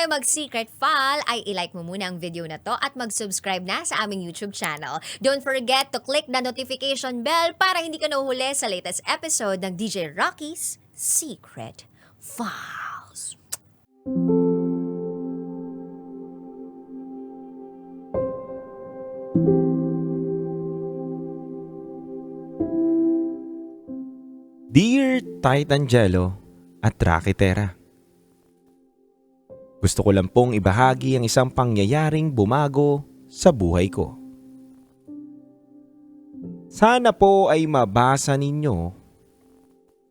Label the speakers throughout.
Speaker 1: mag-secret file ay ilike mo muna ang video na to at mag-subscribe na sa aming YouTube channel. Don't forget to click the notification bell para hindi ka nahuhuli sa latest episode ng DJ Rocky's Secret Files.
Speaker 2: Dear Titangelo at Rakitera, gusto ko lang pong ibahagi ang isang pangyayaring bumago sa buhay ko. Sana po ay mabasa ninyo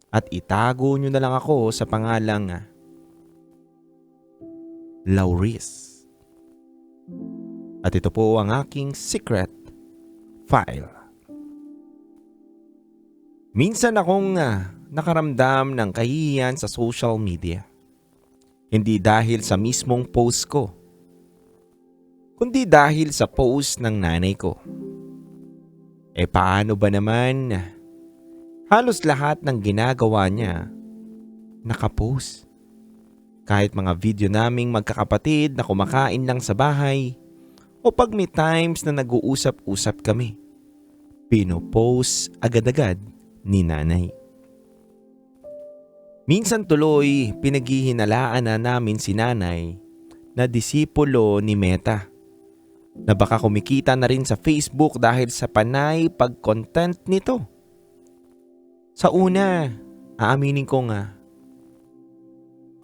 Speaker 2: at itago nyo na lang ako sa pangalang Lauris. At ito po ang aking secret file. Minsan akong nakaramdam ng kahihiyan sa social media. Hindi dahil sa mismong post ko, kundi dahil sa post ng nanay ko. Paano ba naman? Halos lahat ng ginagawa niya nakapost. Kahit mga video naming magkakapatid na kumakain lang sa bahay o pag may times na nag-uusap-usap kami, pinopost agad-agad ni nanay. Minsan tuloy pinaghihinalaan na namin si nanay na disipulo ni Meta na baka kumikita na rin sa Facebook dahil sa panay pag-content nito. Sa una, aaminin ko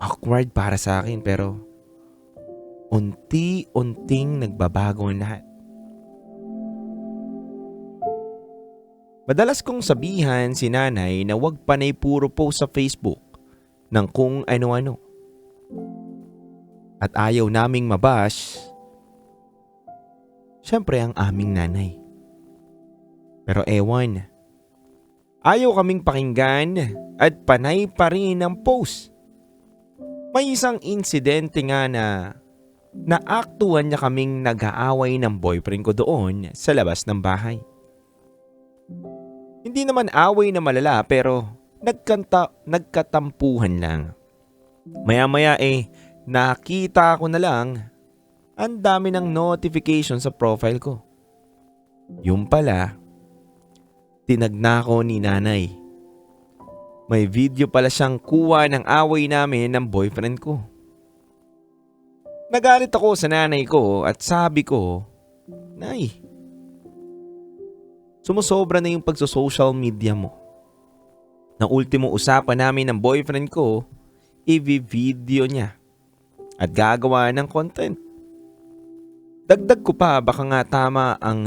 Speaker 2: awkward para sa akin pero unti-unting nagbabago ang lahat. Madalas kong sabihan si nanay na wag panay puro post sa Facebook ng kung ano-ano. At ayaw naming mabash, syempre ang aming nanay. Pero ewan, ayaw kaming pakinggan at panay pa rin ang post. May isang insidente nga na naaktuhan niya kaming nag-aaway ng boyfriend ko doon sa labas ng bahay. Hindi naman away na malala pero nagkatampuhan lang. Maya-maya nakita ko na lang ang dami ng notification sa profile ko. Yung pala, tinagna ko ni nanay. May video pala siyang kuha ng away namin ng boyfriend ko. Nagalit ako sa nanay ko at sabi ko, "Nay, sumusobra na yung pagso-social media mo. Na ultimo usapan namin ng boyfriend ko, i-video niya at gagawa ng content. Dagdag ko pa baka nga tama ang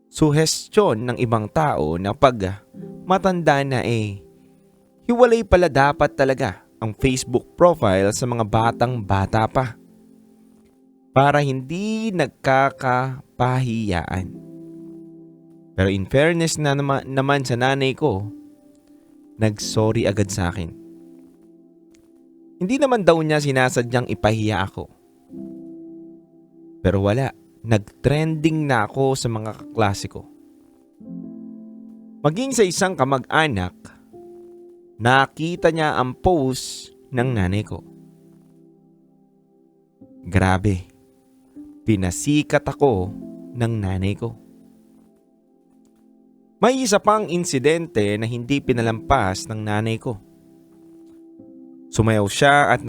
Speaker 2: suhestyon ng ibang tao na pag matanda na hiwalay pala dapat talaga ang Facebook profile sa mga batang bata pa para hindi nagkakapahiyaan." Pero in fairness na naman sa nanay ko, nag-sorry agad sa akin. Hindi naman daw niya sinasadyang ipahiya ako. Pero wala, nag-trending na ako sa mga kaklase ko. Maging sa isang kamag-anak, nakita niya ang post ng nanay ko. Grabe, pinasikat ako ng nanay ko. May isa pang insidente na hindi pinalampas ng nanay ko. Sumayaw siya at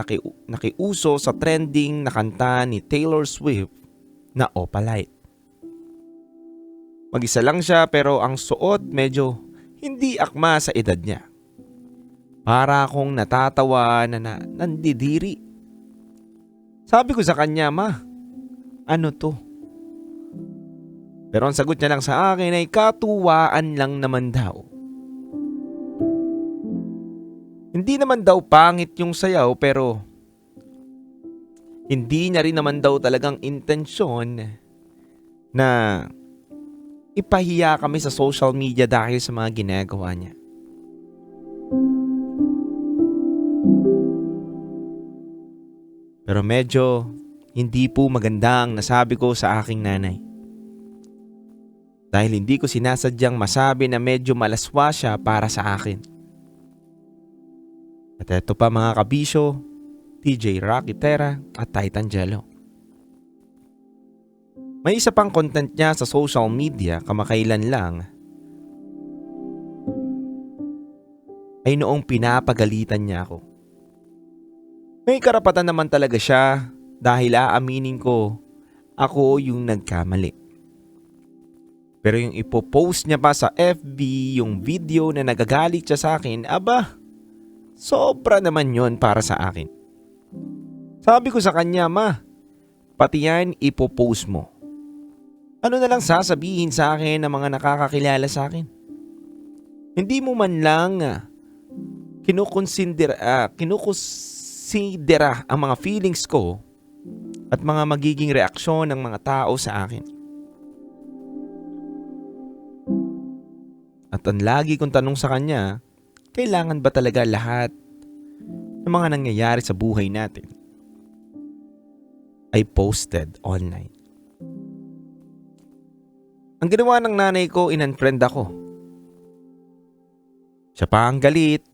Speaker 2: nakiuso sa trending na kanta ni Taylor Swift na Opalite. Mag-isa lang siya pero ang suot medyo hindi akma sa edad niya. Para akong natatawa na nandidiri. Sabi ko sa kanya, "Ma, ano to?" Pero ang sagot niya lang sa akin ay katuwaan lang naman daw. Hindi naman daw pangit yung sayaw pero hindi niya rin naman daw talagang intensyon na ipahiya kami sa social media dahil sa mga ginagawa niya. Pero medyo hindi po maganda ang nasabi ko sa aking nanay. Dahil hindi ko sinasadyang masabi na medyo malaswa siya para sa akin. At eto pa mga kabisyo, DJ Rocky Terra at Titan Jello. May isa pang content niya sa social media kamakailan lang ay noong pinapagalitan niya ako. May karapatan naman talaga siya dahil aaminin ko ako yung nagkamali. Pero yung ipopost niya pa sa FB yung video na nagagalit siya sa akin, aba, sobra naman yon para sa akin. Sabi ko sa kanya, ma, pati yan ipopost mo. Ano na lang sasabihin sa akin ng mga nakakakilala sa akin? Hindi mo man lang kinukonsidera ang mga feelings ko at mga magiging reaksyon ng mga tao sa akin. At ang lagi kong tanong sa kanya, kailangan ba talaga lahat ng mga nangyayari sa buhay natin ay posted online? Ang ginawa ng nanay ko, in-unfriend ako. Siya pa ang galit.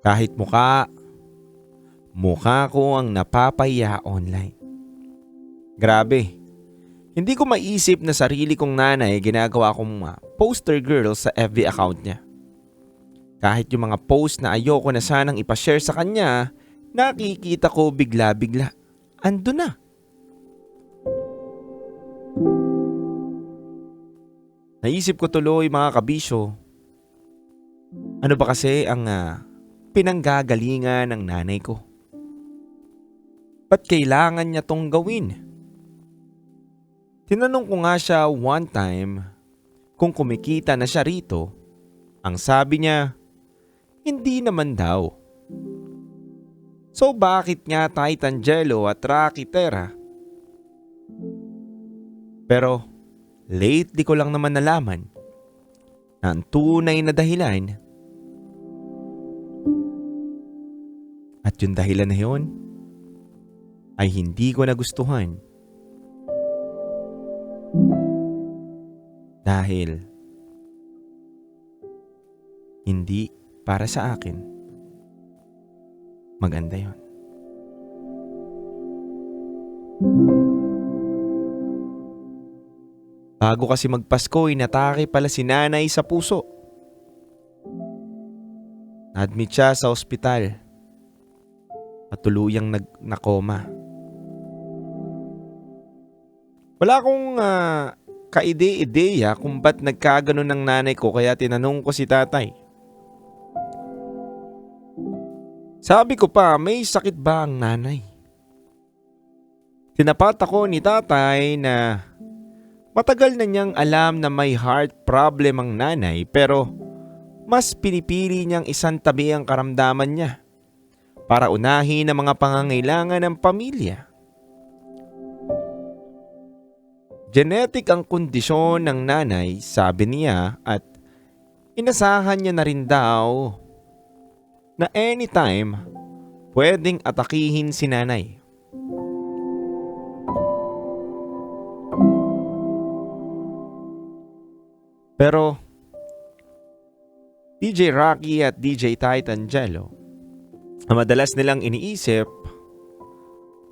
Speaker 2: Kahit mukha ko ang napapaya online. Grabe, hindi ko maisip na sarili kong nanay ginagawa kong poster girl sa FB account niya. Kahit yung mga post na ayoko na sanang ipashare sa kanya, nakikita ko bigla-bigla. Ando na. Naisip ko tuloy mga kabisyo, ano ba kasi ang pinanggagalingan ng nanay ko? Ba't kailangan niya tong gawin? Tinanong ko nga siya one time kung kumikita na siya rito. Ang sabi niya, hindi naman daw. So bakit nga Titan Jello at Rocky Terra? Pero lately ko lang naman nalaman na ang tunay na dahilan at yung dahilan na yun ay hindi ko nagustuhan dahil hindi para sa akin maganda yun. Bago kasi magpasko, inatake pala si nanay sa puso. Na-admit siya sa ospital at tuluyang nakoma. Wala akong kaide-ideya kung ba't nagkaganon ng nanay ko kaya tinanong ko si tatay. Sabi ko pa, may sakit ba ang nanay? Tinapat ako ni tatay na matagal na niyang alam na may heart problem ang nanay pero mas pinipili niyang isantabi ang karamdaman niya para unahin ang mga pangangailangan ng pamilya. Genetic ang kondisyon ng nanay, sabi niya, at inasahan niya na rin daw na anytime pwedeng atakihin si nanay. Pero DJ Rocky at DJ Titan Jello, madalas nilang iniisip,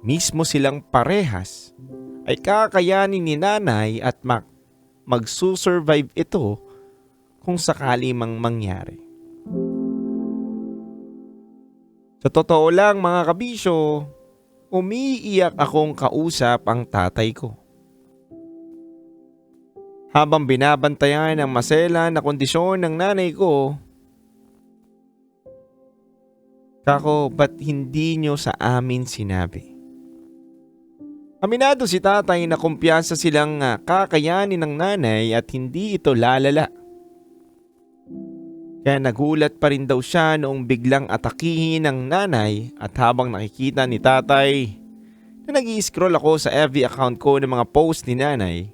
Speaker 2: mismo silang parehas ay kakayanin ni nanay at magsusurvive ito kung sakali mang mangyari. Sa totoo lang mga kabisyo, umiiyak akong kausap ang tatay ko. Habang binabantayan ang masela na kondisyon ng nanay ko, kako, ba't hindi nyo sa amin sinabi? Aminado si tatay na kumpiyansa silang kakayanin ng nanay at hindi ito lalala. Kaya nagulat pa rin daw siya noong biglang atakihin ng nanay at habang nakikita ni tatay na nag-i-scroll ako sa FB account ko ng mga post ni nanay,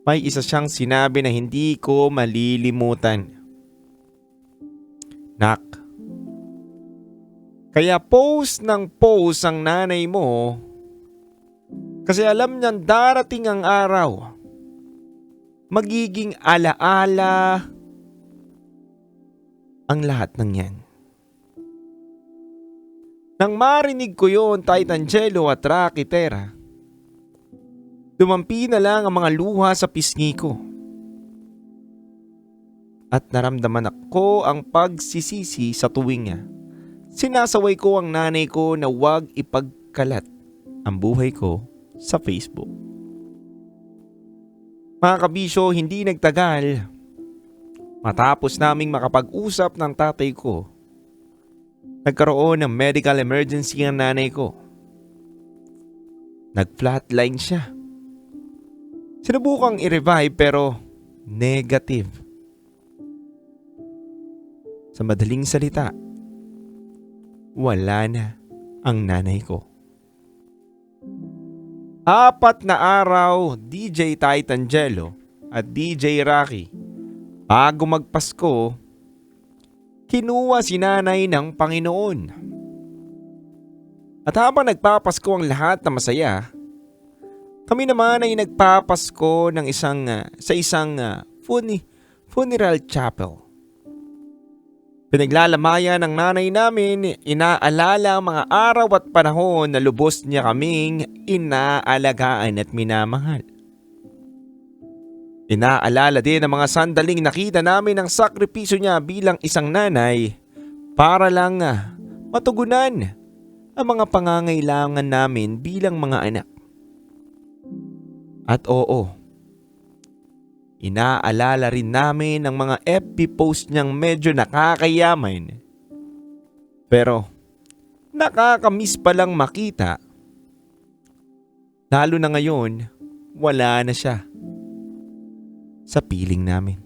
Speaker 2: may isa siyang sinabi na hindi ko malilimutan. Nak, kaya post ng post ang nanay mo kasi alam niyang darating ang araw. Magiging alaala ang lahat ng yan. Nang marinig ko yon, Titangelo at Rocky Terra, dumampi na lang ang mga luha sa pisngi ko. At naramdaman ako ang pagsisisi sa tuwing sinasaway ko ang nanay ko na huwag ipagkalat ang buhay ko sa Facebook. Mga kabisyo, hindi nagtagal matapos naming makapag-usap ng tatay ko. Nagkaroon ng medical emergency ang nanay ko. Nag-flatline siya. Sinubukang i-revive pero negative. Sa madaling salita, wala na ang nanay ko. 4 na araw, DJ Titangelo at DJ Rocky, bago magpasko, kinuha si nanay ng Panginoon. At habang nagpapasko ang lahat na masaya, kami naman ay nagpapasko ng sa isang funeral chapel. Pinaglalamayan ng nanay namin, inaalala ang mga araw at panahon na lubos niya kaming inaalagaan at minamahal. Inaalala din ang mga sandaling nakita namin ang sakripisyo niya bilang isang nanay para lang matugunan ang mga pangangailangan namin bilang mga anak. At oo, inaalala rin namin ang mga FB post niyang medyo nakakayaman. Pero nakakamiss palang makita. Lalo na ngayon, wala na siya sa piling namin.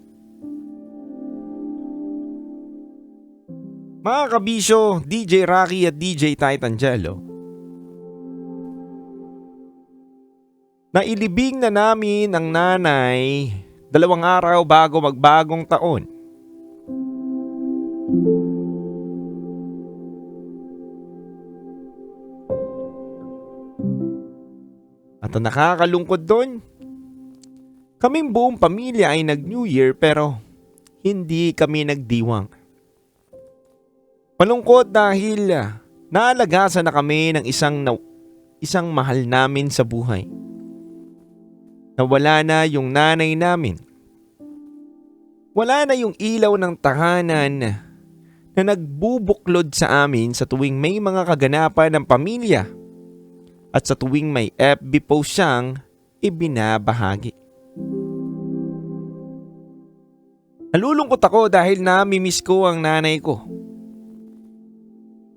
Speaker 2: Mga kabisyo, DJ Rocky at DJ Titangelo, nailibing na namin ang nanay 2 araw bago magbagong taon. At ang nakakalungkod doon, kaming buong pamilya ay nag-New Year pero hindi kami nagdiwang. Malungkot dahil naalagasan na kami ng isang mahal namin sa buhay. Nawala na yung nanay namin. Wala na yung ilaw ng tahanan na nagbubuklod sa amin sa tuwing may mga kaganapan ng pamilya at sa tuwing may FB post siyang ibinabahagi. Nalulungkot ako dahil namimiss ko ang nanay ko.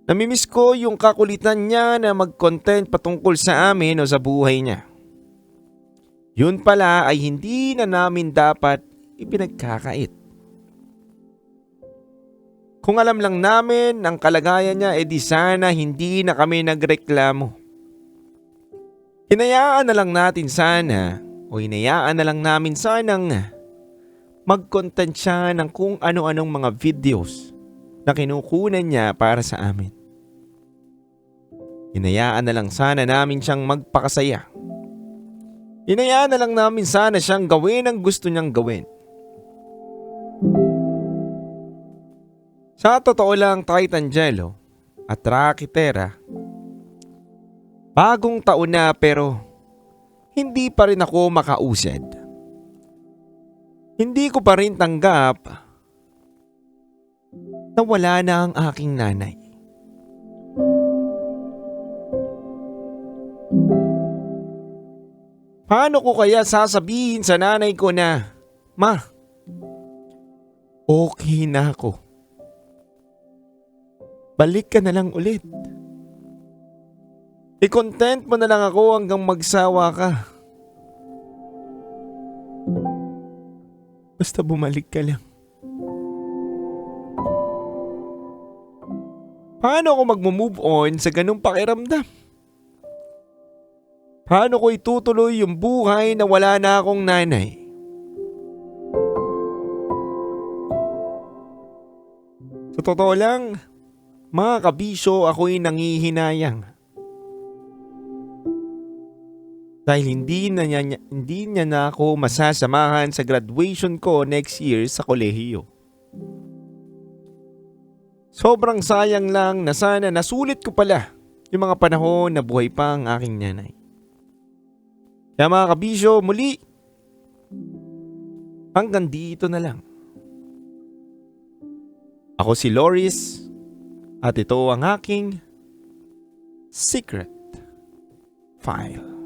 Speaker 2: Namimiss ko yung kakulitan niya na mag-content patungkol sa amin o sa buhay niya. Yun pala ay hindi na namin dapat ipinagkakait. Kung alam lang namin ang kalagayan niya, edi sana hindi na kami nagreklamo. Hinayaan na lang namin sanang mag-content siya ng kung ano-anong mga videos na kinukunan niya para sa amin. Hinayaan na lang sana namin siyang magpakasaya. Hinayaan na lang namin sana siyang gawin ang gusto niyang gawin. Sa totoo lang, Titangelo at Rocky Terra, bagong taon na pero hindi pa rin ako makausad. Hindi ko pa rin tanggap na wala na ang aking nanay. Paano ko kaya sasabihin sa nanay ko na, "Ma, okay na ako. Balik ka na lang ulit. I-content mo na lang ako hanggang magsawa ka. Basta bumalik ka lang." Paano ako mag-move on sa ganung pakiramdam? Paano ko itutuloy yung buhay na wala na akong nanay? Sa totoo lang, mga kabisyo, ako'y nangihinayang. Dahil hindi niya na ako masasamahan sa graduation ko next year sa kolehiyo. Sobrang sayang lang na sana nasulit ko pala yung mga panahon na buhay pa ang aking nanay. Kaya mga kabisyo, muli, hanggang dito na lang. Ako si Loris at ito ang aking Secret File.